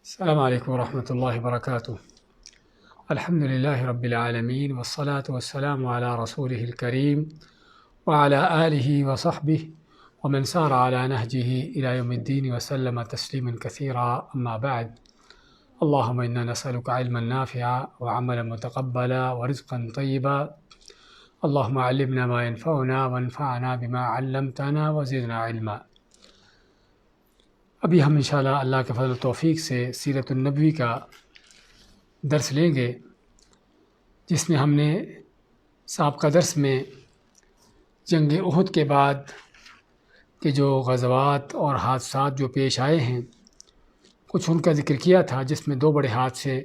السلام علیکم ورحمۃ اللہ وبرکاتہ۔ الحمد للہ رب العالمین والصلاة والسلام علی رسولہ الکریم وعلی آلہ وصحبہ ومن سار علی نہجہ الی یوم الدین وسلم تسلیما کثیرا، اما بعد۔ اللہم انا نسألک علما نافعا وعملا متقبلا ورزقا طیبا، اللہم علمنا ما ينفعنا وانفعنا بما علمتنا وزدنا علما۔ ابھی ہم انشاءاللہ اللہ کے فضل و توفیق سے سیرت النبوی کا درس لیں گے، جس میں ہم نے سابقہ درس میں جنگ احد کے بعد کے جو غزوات اور حادثات جو پیش آئے ہیں کچھ ان کا ذکر کیا تھا، جس میں 2 بڑے حادثے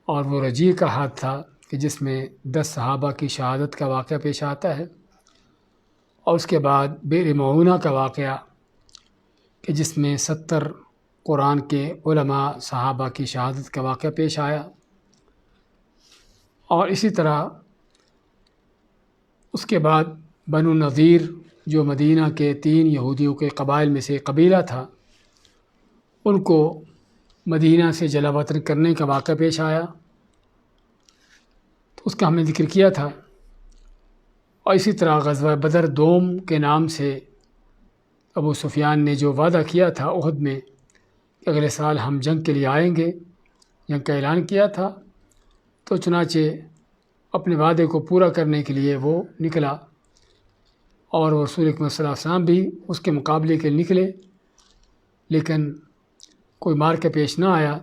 اور وہ رجیع کا حادثہ کہ جس میں 10 صحابہ کی شہادت کا واقعہ پیش آتا ہے، اور اس کے بعد بئر معونہ کا واقعہ کہ جس میں 70 قرآن کے علماء صحابہ کی شہادت کا واقعہ پیش آیا، اور اسی طرح اس کے بعد بنو النضیر جو مدینہ کے 3 یہودیوں کے قبائل میں سے قبیلہ تھا، ان کو مدینہ سے جلا وطن کرنے کا واقعہ پیش آیا، تو اس کا ہم نے ذکر کیا تھا۔ اور اسی طرح غزوہ بدر دوم کے نام سے ابو سفیان نے جو وعدہ کیا تھا احد میں کہ اگلے سال ہم جنگ کے لیے آئیں گے، جنگ کا اعلان کیا تھا، تو چنانچہ اپنے وعدے کو پورا کرنے کے لیے وہ نکلا، اور رسول اکرم صلی اللہ علیہ وسلم بھی اس کے مقابلے کے نکلے، لیکن کوئی مار کے پیش نہ آیا۔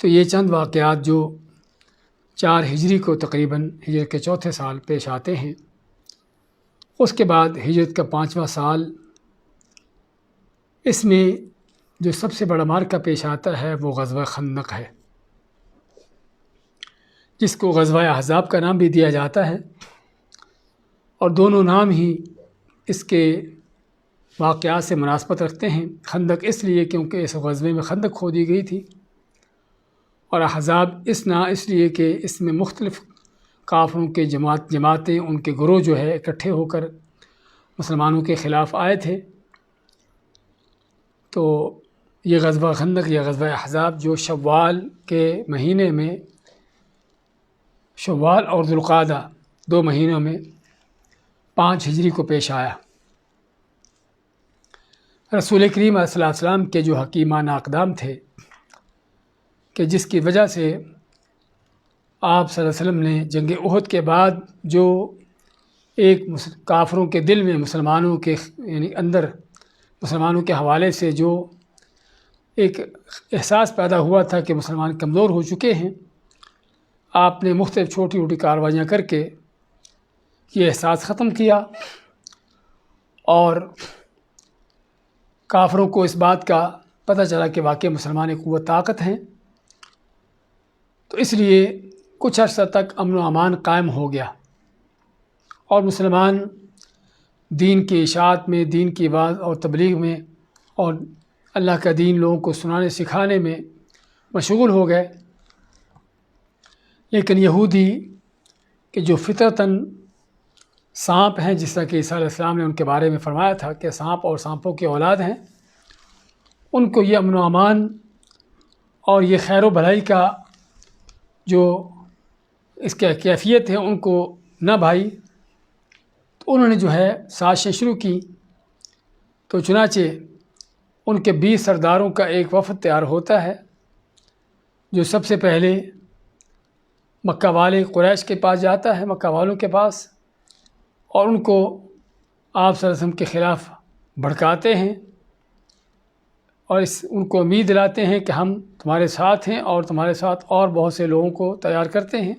تو یہ چند واقعات جو 4 ہجری کو تقریباً ہجرت کے 4تھے سال پیش آتے ہیں۔ اس کے بعد ہجرت کا 5واں سال، اس میں جو سب سے بڑا معرکہ پیش آتا ہے وہ غزوہ خندق ہے، جس کو غزوہ احزاب کا نام بھی دیا جاتا ہے، اور دونوں نام ہی اس کے واقعات سے مناسبت رکھتے ہیں۔ خندق اس لیے کیونکہ اس غزوے میں خندق کھودی گئی تھی، اور احزاب اس لیے کہ اس میں مختلف کافروں کے جماعتیں ان کے گروہ جو ہے اکٹھے ہو کر مسلمانوں کے خلاف آئے تھے۔ تو یہ غزوہ خندق یا غزوہ احزاب جو شوال کے مہینے میں، شوال اور ذوالقعدہ 2 مہینوں میں 5 ہجری کو پیش آیا۔ رسول کریم علیہ السلام کے جو حکیمانہ اقدام تھے کہ جس کی وجہ سے آپ صلی اللہ علیہ وسلم نے جنگ احد کے بعد جو ایک کافروں کے دل میں مسلمانوں کے یعنی اندر مسلمانوں کے حوالے سے جو ایک احساس پیدا ہوا تھا کہ مسلمان کمزور ہو چکے ہیں، آپ نے مختلف چھوٹی چھوٹی کارروائیاں کر کے یہ احساس ختم کیا، اور کافروں کو اس بات کا پتہ چلا کہ واقعی مسلمان ایک قوت طاقت ہیں، تو اس لیے کچھ عرصہ تک امن و امان قائم ہو گیا، اور مسلمان دین کی اشاعت میں، دین کی آواز اور تبلیغ میں، اور اللہ کا دین لوگوں کو سنانے سکھانے میں مشغول ہو گئے۔ لیکن یہودی کہ جو فطرتاً سانپ ہیں، جس طرح کہ عیسیٰ علیہ السلام نے ان کے بارے میں فرمایا تھا کہ سانپ اور سانپوں کی اولاد ہیں، ان کو یہ امن و امان اور یہ خیر و بھلائی کا جو اس کی کیفیت ہے ان کو نہ بھائی، تو انہوں نے جو ہے سازشیں شروع کی۔ تو چنانچہ ان کے 20 سرداروں کا ایک وفد تیار ہوتا ہے، جو سب سے پہلے مکہ والے قریش کے پاس جاتا ہے، مکہ والوں کے پاس، اور ان کو آپ صلی اللہ علیہ وسلم کے خلاف بھڑکاتے ہیں، اور ان کو امید دلاتے ہیں کہ ہم تمہارے ساتھ ہیں، اور تمہارے ساتھ اور بہت سے لوگوں کو تیار کرتے ہیں۔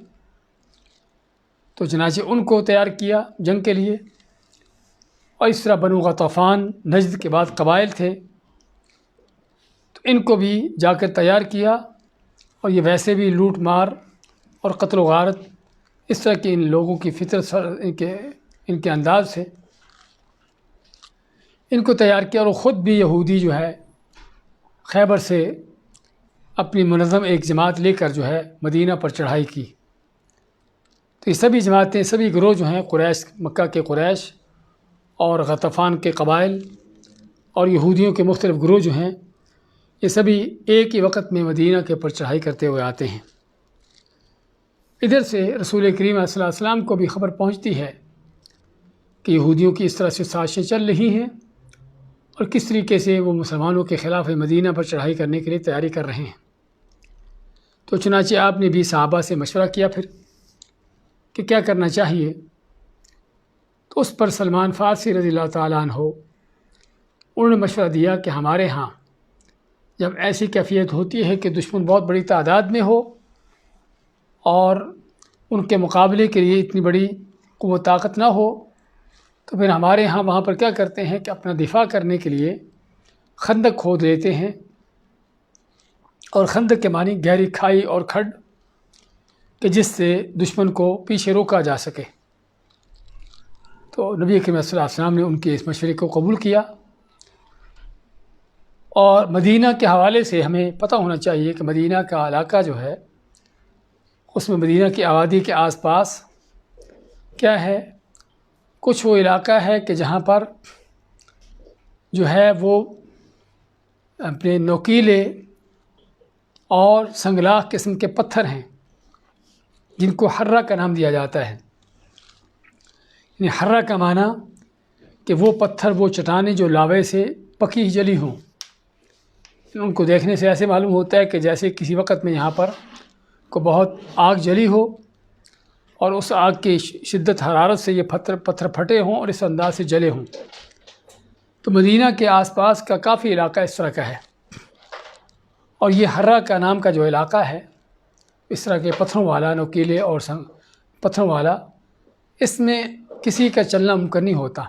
تو چنانچہ ان کو تیار کیا جنگ کے لیے، اور اس طرح بنو غطفان نجد کے بعد قبائل تھے، تو ان کو بھی جا کر تیار کیا، اور یہ ویسے بھی لوٹ مار اور قتل و غارت اس طرح کے ان لوگوں کی فطرت ان کے انداز سے ان کو تیار کیا، اور خود بھی یہودی جو ہے خیبر سے اپنی منظم ایک جماعت لے کر جو ہے مدینہ پر چڑھائی کی۔ تو یہ سبھی جماعتیں، سبھی گروہ جو ہیں قریش، مکہ کے قریش اور غطفان کے قبائل اور یہودیوں کے مختلف گروہ جو ہیں، یہ سبھی ایک ہی وقت میں مدینہ کے اوپر چڑھائی کرتے ہوئے آتے ہیں۔ ادھر سے رسول کریم علیہ الصلوۃ والسلام کو بھی خبر پہنچتی ہے کہ یہودیوں کی اس طرح سے سازشیں چل رہی ہیں اور کس طریقے سے وہ مسلمانوں کے خلاف مدینہ پر چڑھائی کرنے کے لیے تیاری کر رہے ہیں۔ تو چنانچہ آپ نے بھی صحابہ سے مشورہ کیا پھر کہ کیا کرنا چاہیے۔ تو اس پر سلمان فارسی رضی اللہ تعالیٰ عنہ انہوں نے مشورہ دیا کہ ہمارے ہاں جب ایسی کیفیت ہوتی ہے کہ دشمن بہت بڑی تعداد میں ہو اور ان کے مقابلے کے لیے اتنی بڑی قوت طاقت نہ ہو، تو پھر ہمارے ہاں وہاں پر کیا کرتے ہیں کہ اپنا دفاع کرنے کے لیے خندق کھود لیتے ہیں، اور خندق کے معنی گہری کھائی اور کھڈ کہ جس سے دشمن کو پیچھے روکا جا سکے۔ تو نبی کریم صلی اللہ علیہ وسلم نے ان کے اس مشورے کو قبول کیا، اور مدینہ کے حوالے سے ہمیں پتہ ہونا چاہیے کہ مدینہ کا علاقہ جو ہے اس میں مدینہ کی آبادی کے آس پاس کیا ہے، کچھ وہ علاقہ ہے کہ جہاں پر جو ہے وہ اپنے نوکیلے اور سنگلاخ قسم کے پتھر ہیں جن کو حرہ کا نام دیا جاتا ہے۔ یعنی حرہ کا معنی کہ وہ پتھر، وہ چٹانیں جو لاوے سے پکی جلی ہوں، ان کو دیکھنے سے ایسے معلوم ہوتا ہے کہ جیسے کسی وقت میں یہاں پر کو بہت آگ جلی ہو اور اس آگ کی شدت حرارت سے یہ پتھر پھٹے ہوں اور اس انداز سے جلے ہوں۔ تو مدینہ کے آس پاس کا کافی علاقہ اس طرح کا ہے، اور یہ حرہ کا نام کا جو علاقہ ہے اس طرح کے پتھروں والا، نوکیلے اور پتھروں والا، اس میں کسی کا چلنا ممکن نہیں ہوتا،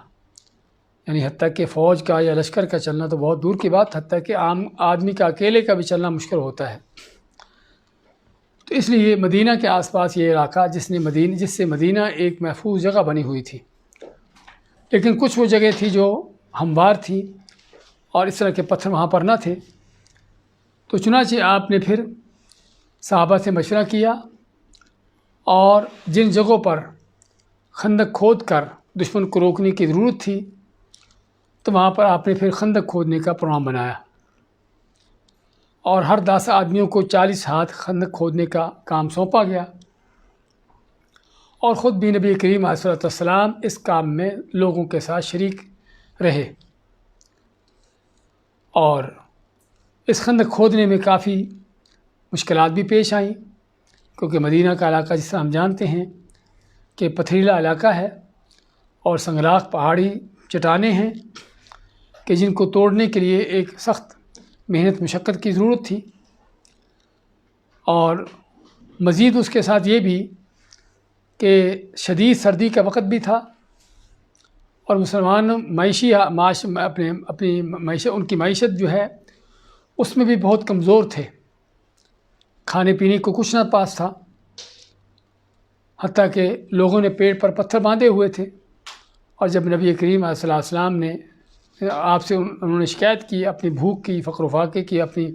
یعنی حتیٰ کہ فوج کا یا لشکر کا چلنا تو بہت دور کی بات، حتیٰ کہ عام آدمی کا اکیلے کا بھی چلنا مشکل ہوتا ہے۔ تو اس لیے مدینہ کے آس پاس یہ علاقہ جس سے مدینہ ایک محفوظ جگہ بنی ہوئی تھی، لیکن کچھ وہ جگہ تھی جو ہموار تھی اور اس طرح کے پتھر وہاں پر نہ تھے۔ تو چنانچہ آپ نے پھر صحابہ سے مشورہ کیا، اور جن جگہوں پر خندق کھود کر دشمن کو روکنے کی ضرورت تھی تو وہاں پر آپ نے پھر خندق کھودنے کا پروگرام بنایا، اور ہر 10 آدمیوں کو 40 ہاتھ خندق کھودنے کا کام سونپا گیا، اور خود بھی نبی کریم علیہ السلام اس کام میں لوگوں کے ساتھ شریک رہے۔ اور اس خندق کھودنے میں کافی مشکلات بھی پیش آئیں، کیونکہ مدینہ کا علاقہ جس طرح ہم جانتے ہیں کہ پتھریلا علاقہ ہے اور سنگلاخ پہاڑی چٹانیں ہیں کہ جن کو توڑنے کے لیے ایک سخت محنت مشقت کی ضرورت تھی، اور مزید اس کے ساتھ یہ بھی کہ شدید سردی کا وقت بھی تھا، اور مسلمان ان کی معیشت جو ہے اس میں بھی بہت کمزور تھے، کھانے پینے کو کچھ نہ پاس تھا، حتیٰ کہ لوگوں نے پیٹ پر پتھر باندھے ہوئے تھے۔ اور جب نبی کریم علیہ السلام نے آپ سے انہوں نے شکایت کی اپنی بھوک کی، فقر و فاقے کی، اپنی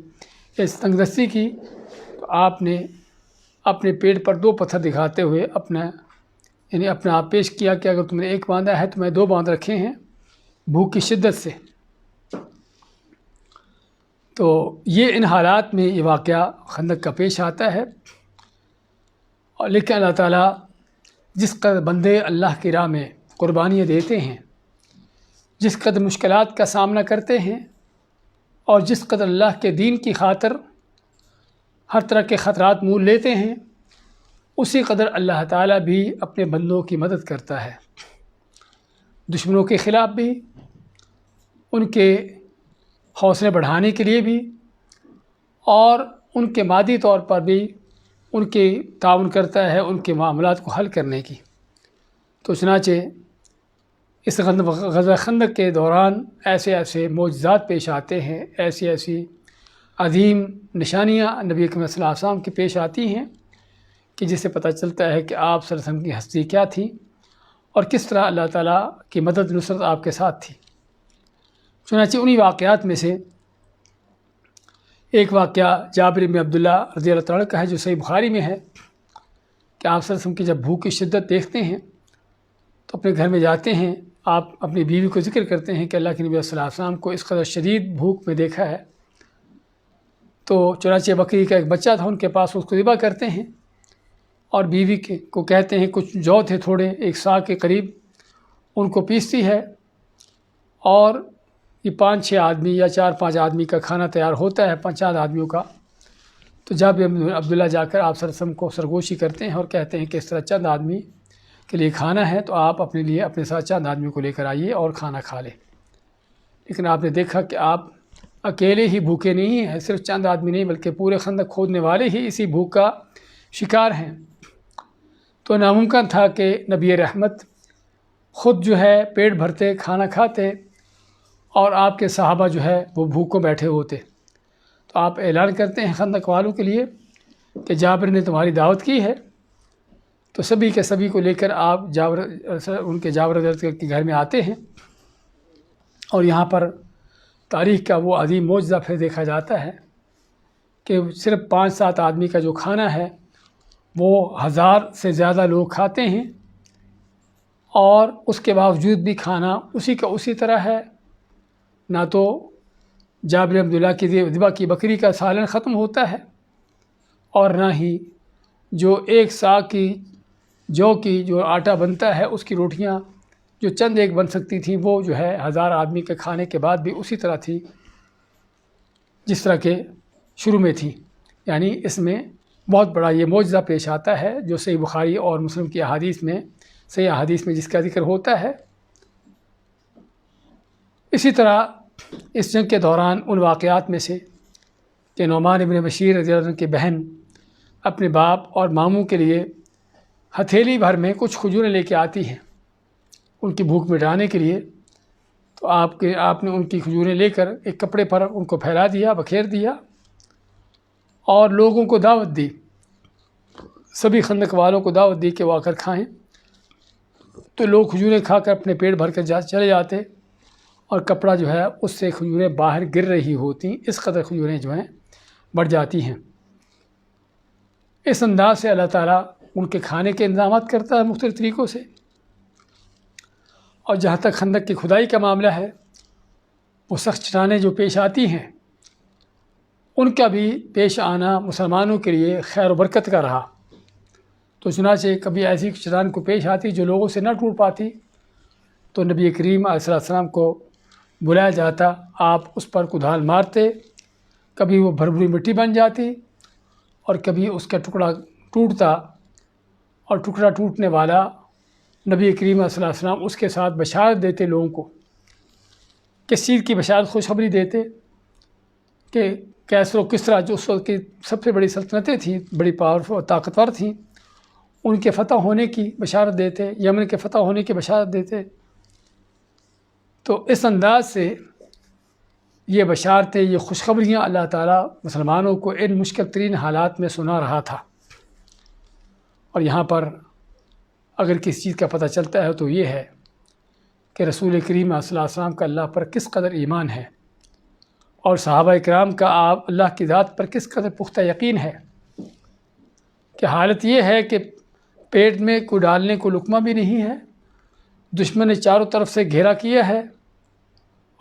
اس تنگ دستی کی، تو آپ نے اپنے پیٹ پر 2 پتھر دکھاتے ہوئے اپنا آپ پیش کیا کہ اگر تم نے 1 باندھا ہے تو میں 2 باندھ رکھے ہیں بھوک کی شدت سے۔ تو یہ ان حالات میں یہ واقعہ خندق کا پیش آتا ہے، اور لیکن اللہ تعالیٰ جس قدر بندے اللہ کی راہ میں قربانیاں دیتے ہیں، جس قدر مشکلات کا سامنا کرتے ہیں، اور جس قدر اللہ کے دین کی خاطر ہر طرح کے خطرات مول لیتے ہیں، اسی قدر اللہ تعالیٰ بھی اپنے بندوں کی مدد کرتا ہے، دشمنوں کے خلاف بھی، ان کے حوصلے بڑھانے کے لیے بھی، اور ان کے مادی طور پر بھی ان کی تعاون کرتا ہے ان کے معاملات کو حل کرنے کی۔ تو چنانچہ اس غزوہ خندق کے دوران ایسے معجزات پیش آتے ہیں، ایسی عظیم نشانیاں نبی کریم صلی اللہ علیہ وسلم کی پیش آتی ہیں کہ جس سے پتہ چلتا ہے کہ آپ صلی اللہ علیہ وسلم کی ہستی کیا تھی اور کس طرح اللہ تعالیٰ کی مدد نصرت آپ کے ساتھ تھی۔ چنانچہ انہی واقعات میں سے ایک واقعہ جابر بن عبداللہ رضی اللہ تعالیٰ کا ہے جو صحیح بخاری میں ہے کہ آپ صلی اللہ علیہ وسلم کی جب بھوک کی شدت دیکھتے ہیں تو اپنے گھر میں جاتے ہیں، آپ اپنی بیوی کو ذکر کرتے ہیں کہ اللہ کے نبی صلی اللہ علیہ وسلم کو اس قدر شدید بھوک میں دیکھا ہے تو چنانچہ بکری کا ایک بچہ تھا ان کے پاس، اس کو ذبح کرتے ہیں اور بیوی کو کہتے ہیں، کچھ جو تھے تھوڑے 1 سا کے قریب، ان کو پیستی ہے اور یہ 5-6 آدمی یا 4-5 آدمی کا کھانا تیار ہوتا ہے، 5 آدمیوں کا۔ تو جابر بن عبداللہ جا کر آپ صلی اللہ علیہ وسلم کو سرگوشی کرتے ہیں اور کہتے ہیں کہ اس طرح چند آدمی کے لیے کھانا ہے، تو آپ اپنے لیے اپنے ساتھ چند آدمیوں کو لے کر آئیے اور کھانا کھا لیں۔ لیکن آپ نے دیکھا کہ آپ اکیلے ہی بھوکے نہیں ہیں، صرف چند آدمی نہیں بلکہ پورے خندق کھودنے والے ہی اسی بھوک کا شکار ہیں۔ تو ناممکن تھا کہ نبی رحمت خود جو ہے پیٹ بھرتے کھانا کھاتے اور آپ کے صحابہ جو ہے وہ بھوکوں بیٹھے ہوتے۔ تو آپ اعلان کرتے ہیں خندق والوں کے لیے کہ جابر نے تمہاری دعوت کی ہے، تو سبھی کے سبھی کو لے کر آپ ان کے جابر کے گھر میں آتے ہیں، اور یہاں پر تاریخ کا وہ عظیم معجزہ پھر دیکھا جاتا ہے کہ صرف 5-7 آدمی کا جو کھانا ہے وہ 1000 سے زیادہ لوگ کھاتے ہیں، اور اس کے باوجود بھی کھانا اسی کا اسی طرح ہے۔ نہ تو جابر بن عبداللہ کی ذبح کی بکری کا سالن ختم ہوتا ہے، اور نہ ہی جو 1 سا کی جو آٹا بنتا ہے اس کی روٹیاں جو چند ایک بن سکتی تھیں، وہ جو ہے 1000 آدمی کے کھانے کے بعد بھی اسی طرح تھی جس طرح کے شروع میں تھی۔ یعنی اس میں بہت بڑا یہ معجزہ پیش آتا ہے جو صحیح بخاری اور مسلم کی صحیح احادیث میں جس کا ذکر ہوتا ہے۔ اسی طرح اس جنگ کے دوران ان واقعات میں سے کہ نعمان بن بشیر رضی اللہ عنہ کی بہن اپنے باپ اور ماموں کے لیے ہتھیلی بھر میں کچھ کھجوریں لے کے آتی ہیں ان کی بھوک مٹانے کے لیے، تو آپ نے ان کی کھجوریں لے کر ایک کپڑے پر ان کو پھیلا دیا، بکھیر دیا، اور لوگوں کو دعوت دی، سبھی خندق والوں کو دعوت دی کہ وہ آ کر کھائیں۔ تو لوگ کھجوریں کھا کر اپنے پیٹ بھر کر چلے جاتے، اور کپڑا جو ہے اس سے کھجوریں باہر گر رہی ہوتی، اس قدر کھجوریں جو ہیں بڑھ جاتی ہیں۔ اس انداز سے اللہ تعالیٰ ان کے کھانے کے انتظامات کرتا ہے مختلف طریقوں سے۔ اور جہاں تک خندق کی کھدائی کا معاملہ ہے، وہ سخت چٹانیں جو پیش آتی ہیں ان کا بھی پیش آنا مسلمانوں کے لیے خیر و برکت کا رہا۔ تو چنانچہ کبھی ایسی چٹان کو پیش آتی جو لوگوں سے نہ ٹوٹ پاتی، تو نبی کریم علیہ السلام کو بلایا جاتا، آپ اس پر کدال مارتے، کبھی وہ بھربھری مٹی بن جاتی اور کبھی اس کا ٹکڑا ٹوٹتا، اور ٹکڑا ٹوٹنے والا نبی کریم علیہ السلام اس کے ساتھ بشارت دیتے لوگوں کو۔ کس چیز کی بشارت؟ خوشخبری دیتے کہ کیسر و کسریٰ جو اس وقت کی سب سے بڑی سلطنتیں تھیں، بڑی پاورفل اور طاقتور تھیں، ان کے فتح ہونے کی بشارت دیتے، یمن کے فتح ہونے کی بشارت دیتے۔ تو اس انداز سے یہ بشارتیں، یہ خوشخبریاں اللہ تعالیٰ مسلمانوں کو ان مشکل ترین حالات میں سنا رہا تھا۔ اور یہاں پر اگر کسی چیز کا پتہ چلتا ہے تو یہ ہے کہ رسول کریم صلی اللہ علیہ وسلم کا اللہ پر کس قدر ایمان ہے، اور صحابہ کرام کا آپ اللہ کی ذات پر کس قدر پختہ یقین ہے، کہ حالت یہ ہے کہ پیٹ میں کوئی ڈالنے کو لقمہ بھی نہیں ہے، دشمن نے چاروں طرف سے گھیرا کیا ہے،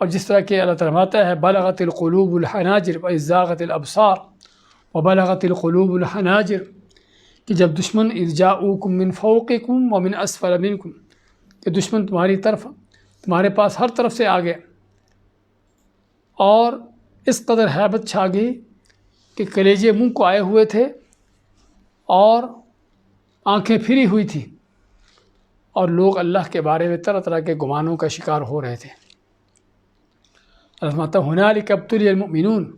اور جس طرح کہ اللہ تعالیٰ فرماتا ہے بلغت القلوب الحناجر واذ زاغت الابصار وبلغت القلوب الحناجر، کہ جب دشمن اذ جاؤکم من فوقکم ومن اسفل منکم، کہ دشمن تمہارے پاس ہر طرف سے آ گیا، اور اس قدر ہیبت چھا گئی کہ کلیجے منہ کو آئے ہوئے تھے اور آنکھیں پھری ہوئی تھیں، اور لوگ اللہ کے بارے میں طرح طرح کے گمانوں کا شکار ہو رہے تھے۔ اللہ ہنالک ابتلی المؤمنون،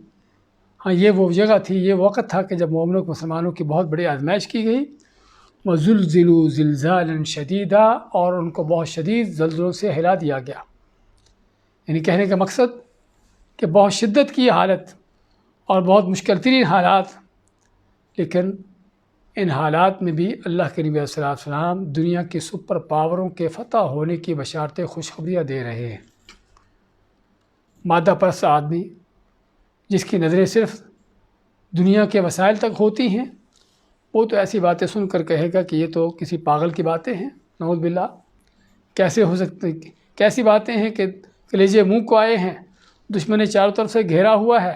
ہاں یہ وہ جگہ تھی، یہ وقت تھا کہ جب مومنوں کو مسلمانوں کی بہت بڑی آزمائش کی گئی، وزلزلوا زلزالا شدیدا، اور ان کو بہت شدید زلزلوں سے ہلا دیا گیا۔ یعنی کہنے کا مقصد کہ بہت شدت کی حالت اور بہت مشکل ترین حالات، لیکن ان حالات میں بھی اللہ کے نبی صلی اللہ علیہ وسلم دنیا کی سپر پاوروں کے فتح ہونے کی بشارتیں، خوشخبریاں دے رہے ہیں۔ مادہ پرست آدمی جس کی نظریں صرف دنیا کے وسائل تک ہوتی ہیں، وہ تو ایسی باتیں سن کر کہے گا کہ یہ تو کسی پاگل کی باتیں ہیں، نعوذ باللہ، کیسے ہو سکتے، کیسی باتیں ہیں کہ کلیجے منہ کو آئے ہیں، دشمن نے چاروں طرف سے گھیرا ہوا ہے،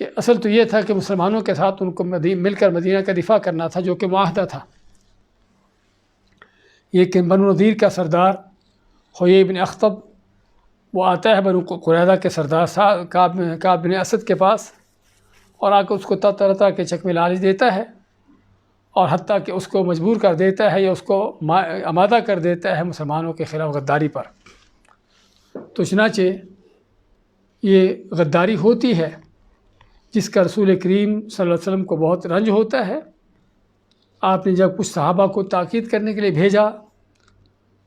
کہ اصل تو یہ تھا کہ مسلمانوں کے ساتھ ان کو مل کر مدینہ کا دفاع کرنا تھا، جو کہ معاہدہ تھا۔ یہ کہ بنو نذیر کا سردار حیی بن اخطب وہ آتا ہے بنو قریظہ کے سردار کعب بن اسد کے پاس، اور آ کے اس کو طرح طرح کے چکمے لالچ دیتا ہے، اور حتیٰ کہ اس کو مجبور کر دیتا ہے یا اس کو آمادہ کر دیتا ہے مسلمانوں کے خلاف غداری پر۔ تو چنانچہ یہ غداری ہوتی ہے جس کا رسول کریم صلی اللہ علیہ وسلم کو بہت رنج ہوتا ہے۔ آپ نے جب کچھ صحابہ کو تاکید کرنے کے لیے بھیجا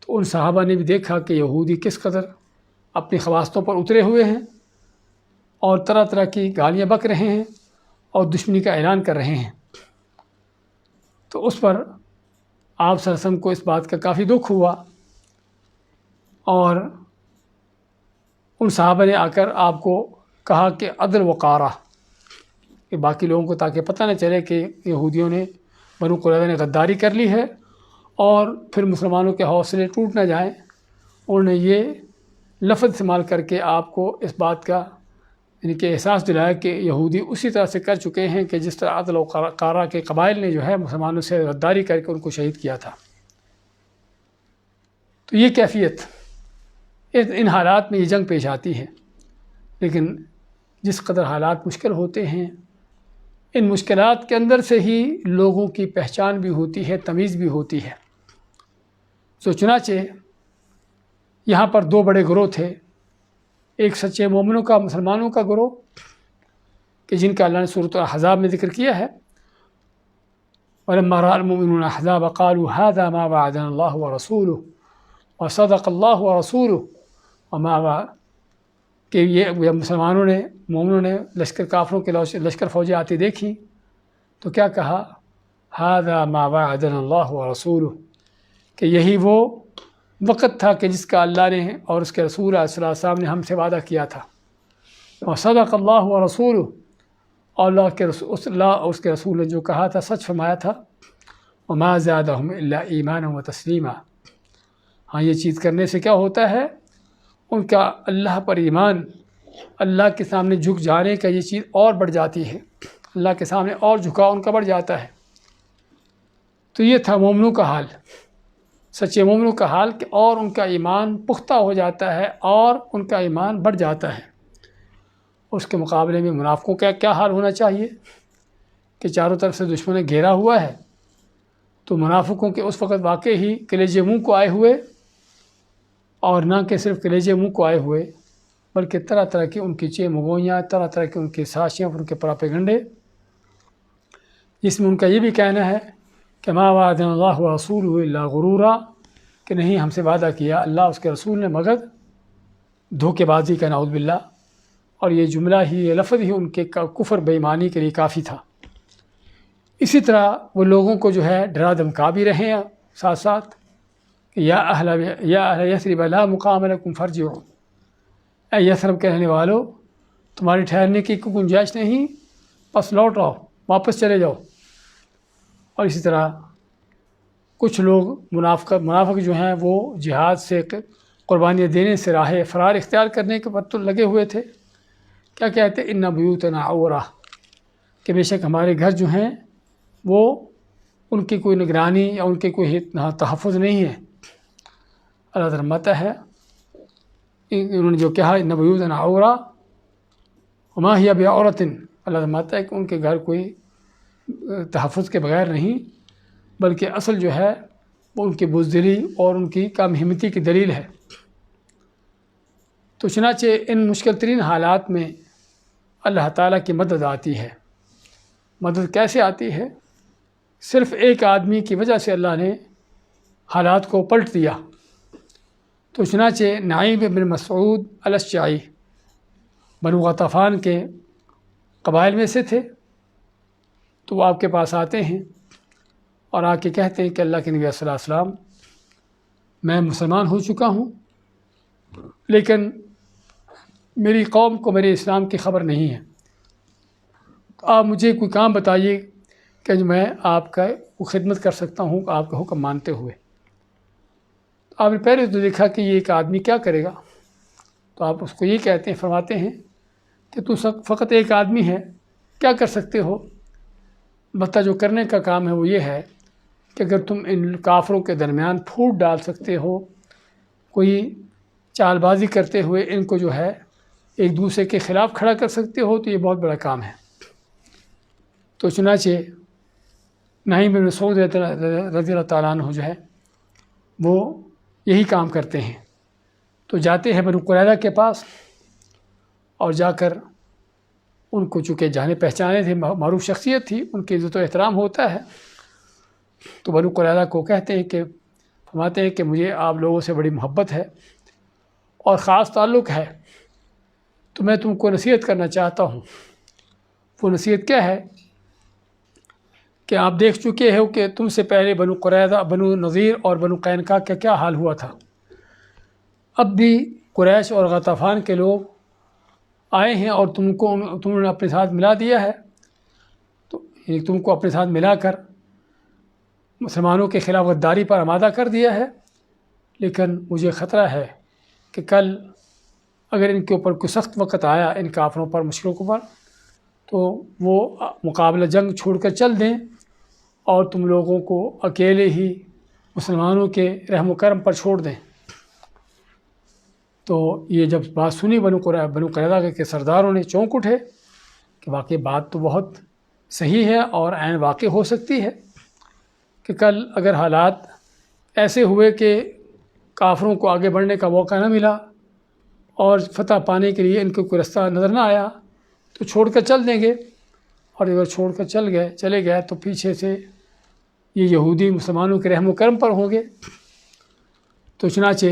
تو ان صحابہ نے بھی دیکھا کہ یہودی کس قدر اپنی خواستوں پر اترے ہوئے ہیں اور طرح طرح کی گالیاں بک رہے ہیں اور دشمنی کا اعلان کر رہے ہیں۔ تو اس پر آپ صلی اللہ علیہ وسلم کو اس بات کا کافی دکھ ہوا، اور ان صحابہ نے آ کر آپ کو کہا کہ عدل وقارہ، کہ باقی لوگوں کو تاکہ پتہ نہ چلے کہ یہودیوں نے بنو قریظہ نے غداری کر لی ہے اور پھر مسلمانوں کے حوصلے ٹوٹ نہ جائیں، انہوں نے یہ لفظ استعمال کر کے آپ کو اس بات کا یعنی کہ احساس دلایا کہ یہودی اسی طرح سے کر چکے ہیں کہ جس طرح عدل و قارہ کے قبائل نے جو ہے مسلمانوں سے غداری کر کے ان کو شہید کیا تھا۔ تو یہ کیفیت ان حالات میں یہ جنگ پیش آتی ہے، لیکن جس قدر حالات مشکل ہوتے ہیں، ان مشکلات کے اندر سے ہی لوگوں کی پہچان بھی ہوتی ہے، تمیز بھی ہوتی ہے۔ تو چنانچہ یہاں پر دو بڑے گروہ تھے، ایک سچے مومنوں کا، مسلمانوں کا گروہ کہ جن کا اللہ نے سورۃ الاحزاب میں ذکر کیا ہے، وَلَمَّا رَأَى الْمُؤْمِنُونَ الْأَحْزَابَ قَالُوا هَذَا مَا وَعَدَنَا اللَّهُ وَرَسُولُهُ وَصَدَقَ اللَّهُ وَرَسُولُهُ وَمَا کہ یہ مسلمانوں نے، مومنوں نے لشکر کافروں کے لشکر فوجیں آتی دیکھی تو کیا کہا، هَذَا مَا وَعَدَنَا اللَّهُ وَرَسُولُهُ کہ یہی وہ وقت تھا کہ جس کا اللہ نے اور اس کے رسول علیہ السلام نے ہم سے وعدہ کیا تھا۔ وصدق اللہ ورسولہ، اور اللہ اس کے رسول نے جو کہا تھا سچ فرمایا تھا۔ وما زادہم الا ایمانا وتسلیما، ہاں یہ چیز کرنے سے کیا ہوتا ہے، ان کا اللہ پر ایمان، اللہ کے سامنے جھک جانے کا یہ چیز اور بڑھ جاتی ہے، اللہ کے سامنے اور جھکاؤ ان کا بڑھ جاتا ہے۔ تو یہ تھا مومنوں کا حال، سچے مومنوں کا حال، کہ اور ان کا ایمان پختہ ہو جاتا ہے اور ان کا ایمان بڑھ جاتا ہے۔ اس کے مقابلے میں منافقوں کا کیا حال ہونا چاہیے کہ چاروں طرف سے دشمن نے گھیرا ہوا ہے، تو منافقوں کے اس وقت واقع ہی کلیجے منہ کو آئے ہوئے، اور نہ کہ صرف کلیجے منہ کو آئے ہوئے بلکہ طرح طرح کی ان کی چیمگوئیاں، طرح طرح کی ان کی سازشیں اور ان کے پراپیگنڈے، جس میں ان کا یہ بھی کہنا ہے کہ ما وعدنا اللہ ورسولہ الا غرورا، کہ نہیں ہم سے وعدہ کیا اللہ اس کے رسول نے مگر دھوکے بازی کا، نعوذ باللہ، اور یہ جملہ ہی، یہ لفظ ہی ان کے کفر بے ایمانی کے لیے کافی تھا۔ اسی طرح وہ لوگوں کو جو ہے ڈرا دھمکا بھی رہے ہیں ساتھ ساتھ کہ یا اہل یثرب لا مقام لکم فارجعوا، اے یثرب کے رہنے والو تمہاری ٹھہرنے کی کوئی گنجائش نہیں، بس لوٹ آؤ، واپس چلے جاؤ۔ اور اسی طرح کچھ لوگ منافق جو ہیں وہ جہاد سے، قربانیاں دینے سے راہ فرار اختیار کرنے کے پر لگے ہوئے تھے۔ کیا کہتے ہیں، ان بیوتنا عورہ، کہ بے شک ہمارے گھر جو ہیں وہ ان کی کوئی نگرانی یا ان کے کوئی تحفظ نہیں ہے۔ اللہ تعالیٰ فرماتا ہے، انہوں نے جو کہا ان بیوتنا عورہ وما ہی بعورۃ، اللہ فرماتا ہے کہ ان کے گھر کوئی تحفظ کے بغیر نہیں، بلکہ اصل جو ہے وہ ان کی بزدلی اور ان کی کم ہمتی کی دلیل ہے۔ تو چنانچہ ان مشکل ترین حالات میں اللہ تعالیٰ کی مدد آتی ہے۔ مدد کیسے آتی ہے؟ صرف ایک آدمی کی وجہ سے اللہ نے حالات کو پلٹ دیا۔ تو چنانچہ نعیم بن مسعود الاشجعی بنو غطفان کے قبائل میں سے تھے، تو وہ آپ کے پاس آتے ہیں اور آ کے کہتے ہیں کہ اللہ کے نبی صلی اللہ علیہ وسلم، میں مسلمان ہو چکا ہوں لیکن میری قوم کو میرے اسلام کی خبر نہیں ہے، آپ مجھے کوئی کام بتائیے کہ جو میں آپ کا خدمت کر سکتا ہوں آپ کا حکم مانتے ہوئے۔ آپ نے پہلے تو دیکھا کہ یہ ایک آدمی کیا کرے گا، تو آپ اس کو یہ کہتے ہیں، فرماتے ہیں کہ تو فقط ایک آدمی ہے کیا کر سکتے ہو؟ البتہ جو کرنے کا کام ہے وہ یہ ہے کہ اگر تم ان کافروں کے درمیان پھوٹ ڈال سکتے ہو، کوئی چال بازی کرتے ہوئے ان کو جو ہے ایک دوسرے کے خلاف کھڑا کر سکتے ہو، تو یہ بہت بڑا کام ہے۔ تو چنانچہ نعیم بن مسعود رضی اللہ تعالیٰ عنہ جو ہے وہ یہی کام کرتے ہیں۔ تو جاتے ہیں بنو قریظہ کے پاس، اور جا کر ان کو چونکہ جانے پہچانے تھے، معروف شخصیت تھی، ان کی عزت و احترام ہوتا ہے، تو بنو قریظہ کو کہتے ہیں کہ فرماتے ہیں کہ مجھے آپ لوگوں سے بڑی محبت ہے اور خاص تعلق ہے، تو میں تم کو نصیحت کرنا چاہتا ہوں۔ وہ نصیحت کیا ہے کہ آپ دیکھ چکے ہو کہ تم سے پہلے بنو قریظہ، بنو نذیر اور بنو قینقاع کا کیا حال ہوا تھا۔ اب بھی قریش اور غطفان کے لوگ آئے ہیں اور تم نے اپنے ساتھ ملا دیا ہے، تو تم کو اپنے ساتھ ملا کر مسلمانوں کے خلاف غداری پر آمادہ کر دیا ہے۔ لیکن مجھے خطرہ ہے کہ کل اگر ان کے اوپر کوئی سخت وقت آیا، ان کافروں پر، مشرکوں پر، تو وہ مقابلہ جنگ چھوڑ کر چل دیں اور تم لوگوں کو اکیلے ہی مسلمانوں کے رحم و کرم پر چھوڑ دیں۔ تو یہ جب بات سنی بنو قریظہ کے سرداروں نے چونک اٹھے کہ واقعی بات تو بہت صحیح ہے اور عین واقع ہو سکتی ہے کہ کل اگر حالات ایسے ہوئے کہ کافروں کو آگے بڑھنے کا موقع نہ ملا اور فتح پانے کے لیے ان کو کوئی رستہ نظر نہ آیا تو چھوڑ کر چل دیں گے، اور اگر چھوڑ کر چلے گئے تو پیچھے سے یہ یہودی مسلمانوں کے رحم و کرم پر ہوں گے۔ تو چنانچہ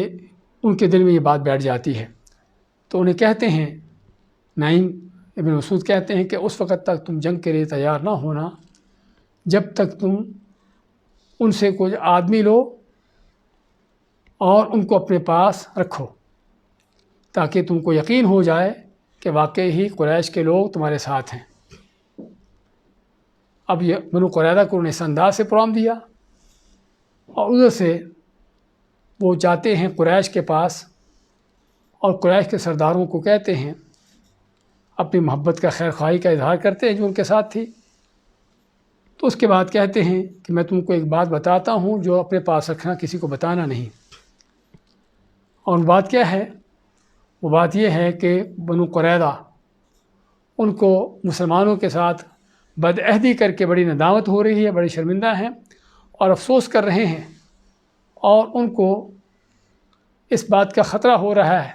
ان کے دل میں یہ بات بیٹھ جاتی ہے، تو انہیں کہتے ہیں، نعیم ابن مسعود کہتے ہیں کہ اس وقت تک تم جنگ کے لیے تیار نہ ہونا جب تک تم ان سے کوئی آدمی لو اور ان کو اپنے پاس رکھو، تاکہ تم کو یقین ہو جائے کہ واقعی ہی قریش کے لوگ تمہارے ساتھ ہیں۔ اب یہ بنو قریظہ کو انہیں اس انداز سے پیغام دیا، اور ادھر سے وہ جاتے ہیں قریش کے پاس اور قریش کے سرداروں کو کہتے ہیں، اپنی محبت کا خیر خواہی کا اظہار کرتے ہیں جو ان کے ساتھ تھی۔ تو اس کے بعد کہتے ہیں کہ میں تم کو ایک بات بتاتا ہوں جو اپنے پاس رکھنا، کسی کو بتانا نہیں۔ اور بات کیا ہے؟ وہ بات یہ ہے کہ بنو قریظہ ان کو مسلمانوں کے ساتھ بدعہدی کر کے بڑی ندامت ہو رہی ہے، بڑی شرمندہ ہیں اور افسوس کر رہے ہیں، اور ان کو اس بات کا خطرہ ہو رہا ہے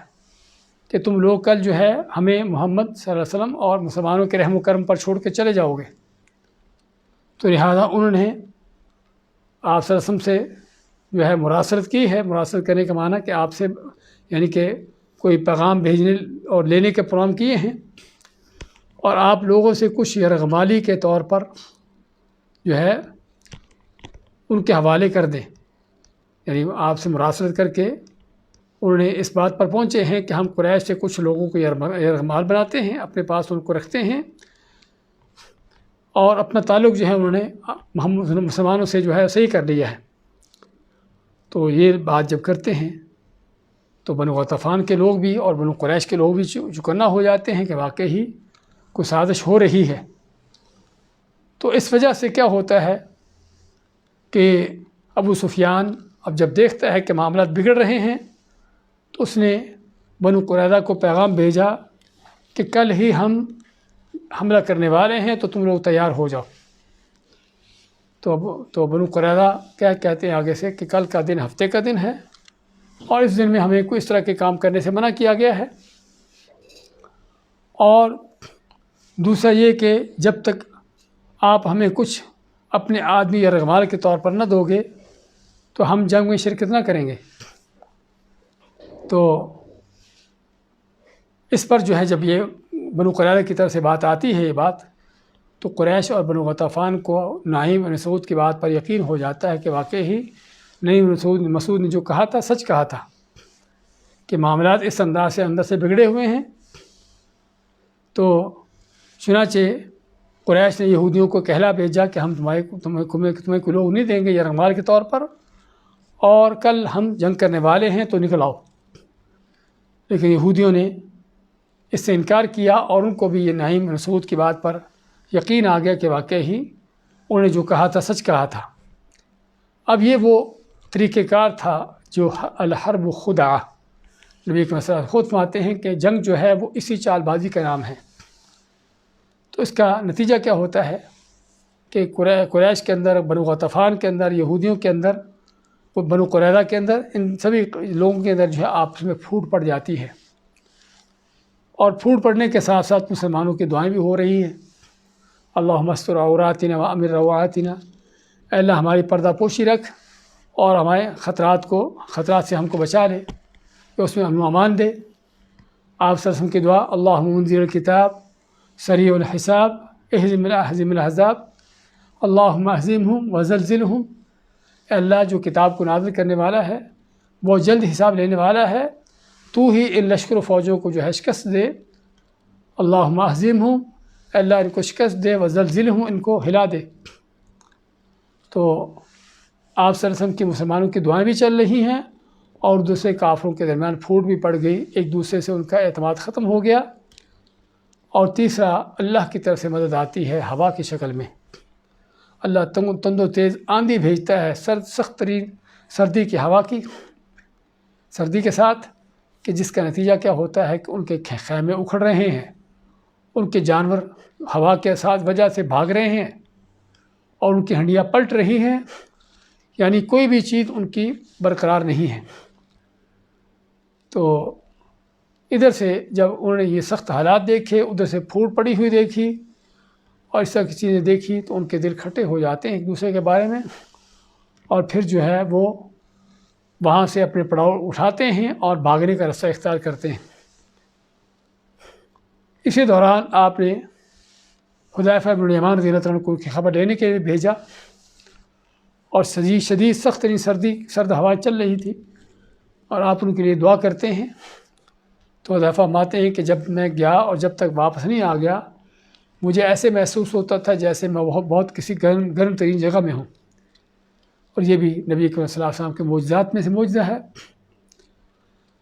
کہ تم لوگ کل جو ہے ہمیں محمد صلی اللہ علیہ وسلم اور مسلمانوں کے رحم و کرم پر چھوڑ کے چلے جاؤ گے۔ تو لہٰذا انہوں نے آپ صلی اللہ علیہ وسلم سے جو ہے مراسلت کی ہے۔ مراسلت کرنے کا معنی کہ آپ سے یعنی کہ کوئی پیغام بھیجنے اور لینے کے پروگرام کیے ہیں، اور آپ لوگوں سے کچھ یرغمالی کے طور پر جو ہے ان کے حوالے کر دیں، یعنی آپ سے مراسلت کر کے انہوں نے اس بات پر پہنچے ہیں کہ ہم قریش سے کچھ لوگوں کو یرغمال بناتے ہیں، اپنے پاس ان کو رکھتے ہیں، اور اپنا تعلق جو ہے انہوں نے مسلمانوں سے جو ہے صحیح کر لیا ہے۔ تو یہ بات جب کرتے ہیں تو بنو غطفان کے لوگ بھی اور بنو قریش کے لوگ بھی چکنا ہو جاتے ہیں کہ واقعی ہی کوئی سازش ہو رہی ہے۔ تو اس وجہ سے کیا ہوتا ہے کہ ابو سفیان اب جب دیکھتا ہے کہ معاملات بگڑ رہے ہیں تو اس نے بنو قریظہ کو پیغام بھیجا کہ کل ہی ہم حملہ کرنے والے ہیں، تو تم لوگ تیار ہو جاؤ۔ تو بنو قریظہ کیا کہتے ہیں آگے سے کہ کل کا دن ہفتے کا دن ہے، اور اس دن میں ہمیں کوئی اس طرح کے کام کرنے سے منع کیا گیا ہے، اور دوسرا یہ کہ جب تک آپ ہمیں کچھ اپنے آدمی یا رغمال کے طور پر نہ دو گے تو ہم جنگ میں شرکت نہ کریں گے۔ تو اس پر جو ہے جب یہ بنو قریظہ کی طرف سے بات آتی ہے، یہ بات، تو قریش اور بنو غطفان کو نعیم بن مسعود کی بات پر یقین ہو جاتا ہے کہ واقعی ہی نعیم بن مسعود نے جو کہا تھا سچ کہا تھا، کہ معاملات اس انداز سے اندر سے بگڑے ہوئے ہیں۔ تو چنانچہ قریش نے یہودیوں کو کہلا بھیجا کہ ہم تمہیں کوئی لوگ نہیں دیں گے یرغمال کے طور پر، اور کل ہم جنگ کرنے والے ہیں، تو نکل آؤ۔ لیکن یہودیوں نے اس سے انکار کیا، اور ان کو بھی یہ نعیم بن مسعود کی بات پر یقین آ گیا کہ واقعی ہی انہوں نے جو کہا تھا سچ کہا تھا۔ اب یہ وہ طریقہ کار تھا جو الحرب خدعہ، نبی کے مسئلہ خود فرماتے ہیں کہ جنگ جو ہے وہ اسی چال بازی کا نام ہے۔ تو اس کا نتیجہ کیا ہوتا ہے کہ قریش کے اندر، بنو غطفان کے اندر، یہودیوں کے اندر، بنو قریظہ کے اندر، ان سبھی لوگوں کے اندر جو ہے آپس میں پھوٹ پڑ جاتی ہے، اور پھوٹ پڑنے کے ساتھ ساتھ مسلمانوں کی دعائیں بھی ہو رہی ہیں، اللہم استر عوراتنا وامن روعاتنا، اے اللہ ہماری پردہ پوشی رکھ اور ہمارے خطرات سے ہم کو بچا لے، کہ اس میں امن و امان دے۔ آپ صلی اللہ علیہ وسلم کی دعا، اللہم منزل الکتاب سریع الحساب اہزم الاحزاب اللہم اہزمہم وزلزلہم، اے اللہ جو کتاب کو نازل کرنے والا ہے وہ جلد حساب لینے والا ہے، تو ہی ان لشکر و فوجوں کو جو ہے شکست دے، اللہم اہزمہم، اے اللہ ان کو شکست دے، وزلزلہم، ان کو ہلا دے۔ تو آپ صلی اللہ علیہ وسلم کی مسلمانوں کی دعائیں بھی چل رہی ہیں، اور دوسرے کافروں کے درمیان پھوٹ بھی پڑ گئی، ایک دوسرے سے ان کا اعتماد ختم ہو گیا۔ اور تیسرا، اللہ کی طرف سے مدد آتی ہے ہوا کی شکل میں، اللہ تند و تیز آندھی بھیجتا ہے، سخت ترین سردی کی ہوا کی، سردی کے ساتھ، کہ جس کا نتیجہ کیا ہوتا ہے کہ ان کے خیمے اکھڑ رہے ہیں، ان کے جانور ہوا کے ساتھ وجہ سے بھاگ رہے ہیں، اور ان کی ہنڈیاں پلٹ رہی ہیں، یعنی کوئی بھی چیز ان کی برقرار نہیں ہے۔ تو ادھر سے جب انہوں نے یہ سخت حالات دیکھے، ادھر سے پھوٹ پڑی ہوئی دیکھی، اور اس طرح کی چیزیں دیکھی، تو ان کے دل کھٹے ہو جاتے ہیں ایک دوسرے کے بارے میں، اور پھر جو ہے وہ وہاں سے اپنے پڑاؤ اٹھاتے ہیں اور بھاگنے کا راستہ اختیار کرتے ہیں۔ اسی دوران آپ نے حذیفہ بن الیمان رضی اللہ عنہ کو کی خبر لینے کے لیے بھیجا، اور شدید سخت ترین سرد ہوائیں چل رہی تھی، اور آپ ان کے لیے دعا کرتے ہیں۔ تو حذیفہ فرماتے ہیں کہ جب میں گیا اور جب تک واپس نہیں آ گیا، مجھے ایسے محسوس ہوتا تھا جیسے میں بہت کسی گرم ترین جگہ میں ہوں، اور یہ بھی نبی کریم صلی اللہ علیہ وسلم کے معجزات میں سے معجزہ ہے۔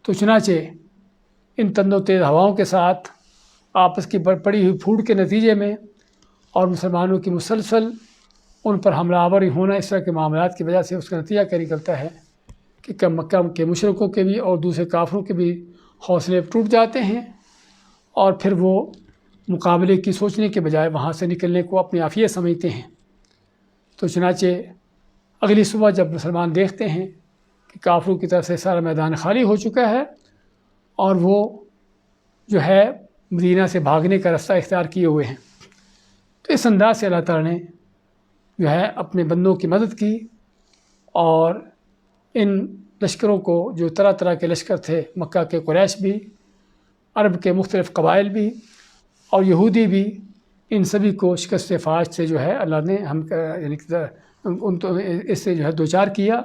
تو چنانچہ ان تند و تیز ہواؤں کے ساتھ آپس کی پڑی ہوئی پھوٹ کے نتیجے میں، اور مسلمانوں کی مسلسل ان پر حملہ آوری ہونا، اس طرح کے معاملات کی وجہ سے اس کا نتیجہ کیا نکلتا ہے کہ مکہ کے مشرکوں کے بھی اور دوسرے کافروں کے بھی حوصلے ٹوٹ جاتے ہیں، اور پھر وہ مقابلے کی سوچنے کے بجائے وہاں سے نکلنے کو اپنی عافیت سمجھتے ہیں۔ تو چنانچہ اگلی صبح جب مسلمان دیکھتے ہیں کہ کافروں کی طرف سے سارا میدان خالی ہو چکا ہے، اور وہ جو ہے مدینہ سے بھاگنے کا راستہ اختیار کیے ہوئے ہیں، تو اس انداز سے اللہ تعالیٰ نے جو ہے اپنے بندوں کی مدد کی، اور ان لشکروں کو، جو طرح طرح کے لشکر تھے، مکہ کے قریش بھی، عرب کے مختلف قبائل بھی، اور یہودی بھی، ان سبھی کو شکست فاش سے جو ہے اللہ نے یعنی ان تو اس سے جو ہے دوچار کیا،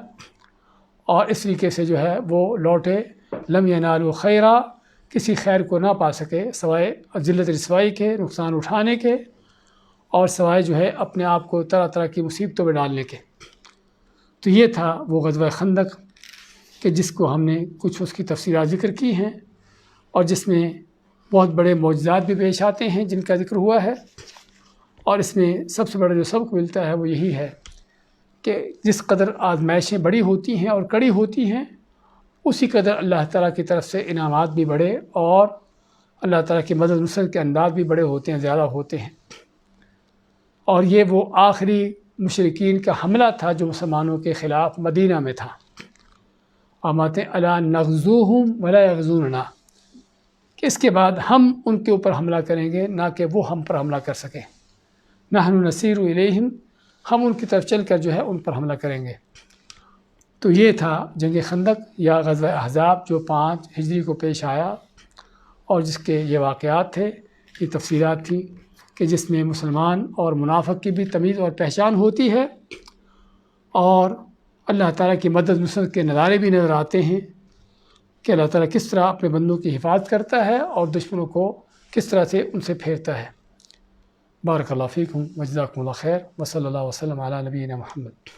اور اس طریقے سے جو ہے وہ لوٹے، لم ینالوا خیرا، کسی خیر کو نہ پا سکے سوائے ذلت رسوائی کے، نقصان اٹھانے کے، اور سوائے جو ہے اپنے آپ کو طرح طرح کی مصیبتوں میں ڈالنے کے۔ تو یہ تھا وہ غزوہ خندق، کہ جس کو ہم نے کچھ اس کی تفصیلات ذکر کی ہیں، اور جس میں بہت بڑے معجزات بھی پیش آتے ہیں جن کا ذکر ہوا ہے، اور اس میں سب سے بڑا جو سبق ملتا ہے وہ یہی ہے کہ جس قدر آزمائشیں بڑی ہوتی ہیں اور کڑی ہوتی ہیں، اسی قدر اللہ تعالیٰ کی طرف سے انعامات بھی بڑے، اور اللہ تعالیٰ کی مدد نصرت کے انداز بھی بڑے ہوتے ہیں، زیادہ ہوتے ہیں۔ اور یہ وہ آخری مشرکین کا حملہ تھا جو مسلمانوں کے خلاف مدینہ میں تھا۔ آماتے الا نغزوہم ولا یغزوننا، کہ اس کے بعد ہم ان کے اوپر حملہ کریں گے، نہ کہ وہ ہم پر حملہ کر سکیں۔ نحن نسیر الیہم، ہم ان کی طرف چل کر جو ہے ان پر حملہ کریں گے۔ تو یہ تھا جنگ خندق یا غزوہ احزاب، جو 5 ہجری کو پیش آیا، اور جس کے یہ واقعات تھے، یہ تفصیلات تھیں، کہ جس میں مسلمان اور منافق کی بھی تمیز اور پہچان ہوتی ہے، اور اللہ تعالیٰ کی مدد نصرت کے نظارے بھی نظر آتے ہیں کہ اللہ تعالیٰ کس طرح اپنے بندوں کی حفاظت کرتا ہے، اور دشمنوں کو کس طرح سے ان سے پھیرتا ہے۔ بارک اللہ فیکم وجزاکم اللہ خیر، وصلی اللہ وسلم علی نبینا محمد۔